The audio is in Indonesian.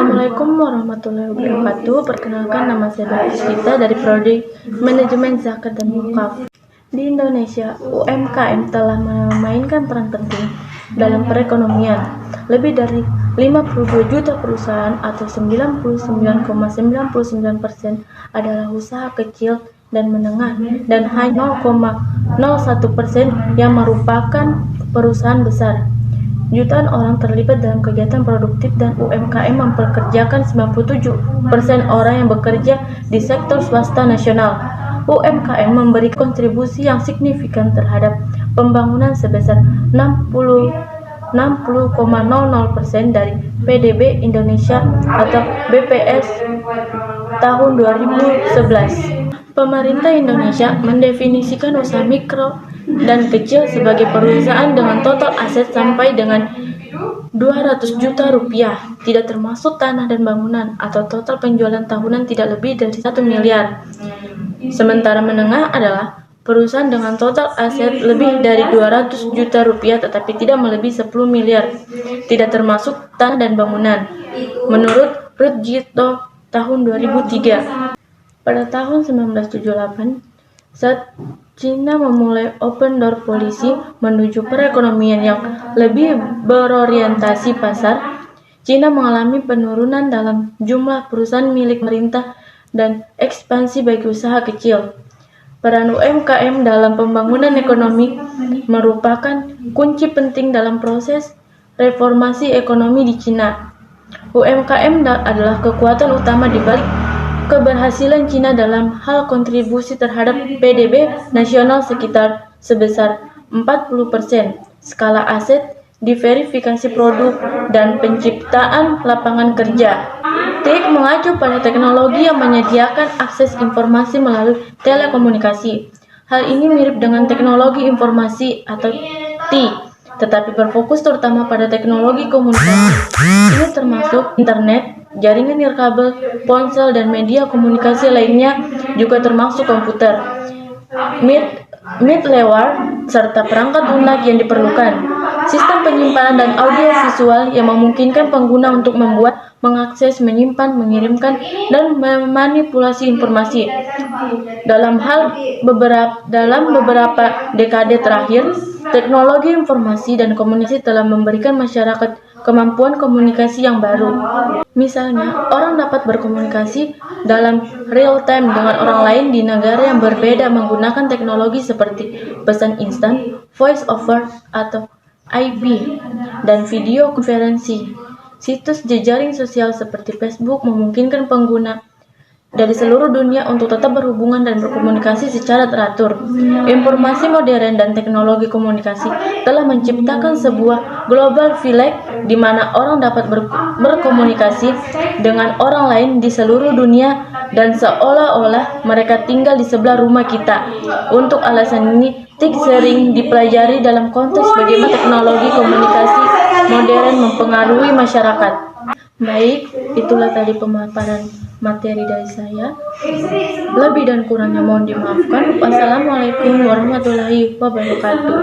Assalamualaikum warahmatullahi wabarakatuh. Perkenalkan, nama saya Berkisita dari Prodi Manajemen Zakat dan Wakaf. Di Indonesia, UMKM telah memainkan peran penting dalam perekonomian. Lebih dari 52 juta perusahaan atau 99,99% adalah usaha kecil dan menengah, dan hanya 0,01% yang merupakan perusahaan besar. Jutaan orang terlibat dalam kegiatan produktif dan UMKM mempekerjakan 97% orang yang bekerja di sektor swasta nasional. UMKM memberi kontribusi yang signifikan terhadap pembangunan sebesar 60,00% dari PDB Indonesia atau BPS tahun 2011. Pemerintah Indonesia mendefinisikan usaha mikro dan kecil sebagai perusahaan dengan total aset sampai dengan 200 juta rupiah, tidak termasuk tanah dan bangunan, atau total penjualan tahunan tidak lebih dari 1 miliar. Sementara menengah adalah perusahaan dengan total aset lebih dari 200 juta rupiah tetapi tidak melebihi 10 miliar, tidak termasuk tanah dan bangunan. Menurut Ruth Gito tahun 2003. Pada tahun 1978, saat Cina memulai open door policy menuju perekonomian yang lebih berorientasi pasar, Cina mengalami penurunan dalam jumlah perusahaan milik pemerintah dan ekspansi bagi usaha kecil. Peran UMKM dalam pembangunan ekonomi merupakan kunci penting dalam proses reformasi ekonomi di Cina. UMKM adalah kekuatan utama di balik keberhasilan Cina dalam hal kontribusi terhadap PDB nasional sebesar 40%, skala aset, diverifikasi produk, dan penciptaan lapangan kerja. TIC mengacu pada teknologi yang menyediakan akses informasi melalui telekomunikasi. Hal ini mirip dengan teknologi informasi atau TI, tetapi berfokus terutama pada teknologi komunikasi. Ini termasuk internet, jaringan nirkabel, ponsel, dan media komunikasi lainnya, juga termasuk komputer, middleware, serta perangkat lunak yang diperlukan. Sistem penyimpanan dan audio visual yang memungkinkan pengguna untuk membuat, mengakses, menyimpan, mengirimkan, dan memanipulasi informasi. Dalam beberapa dekade terakhir, teknologi informasi dan komunikasi telah memberikan masyarakat kemampuan komunikasi yang baru. Misalnya, orang dapat berkomunikasi dalam real time dengan orang lain di negara yang berbeda menggunakan teknologi seperti pesan instan, voice over, atau IP, dan video konferensi. Situs jejaring sosial seperti Facebook memungkinkan pengguna dari seluruh dunia untuk tetap berhubungan dan berkomunikasi secara teratur. Informasi modern dan teknologi komunikasi telah menciptakan sebuah global village di mana orang dapat berkomunikasi dengan orang lain di seluruh dunia dan seolah-olah mereka tinggal di sebelah rumah kita. Untuk alasan ini, TIC sering dipelajari dalam konteks bagaimana teknologi komunikasi modern mempengaruhi masyarakat. Baik, itulah tadi pemaparan materi dari saya. Lebih dan kurangnya mohon dimaafkan. Wassalamualaikum warahmatullahi wabarakatuh.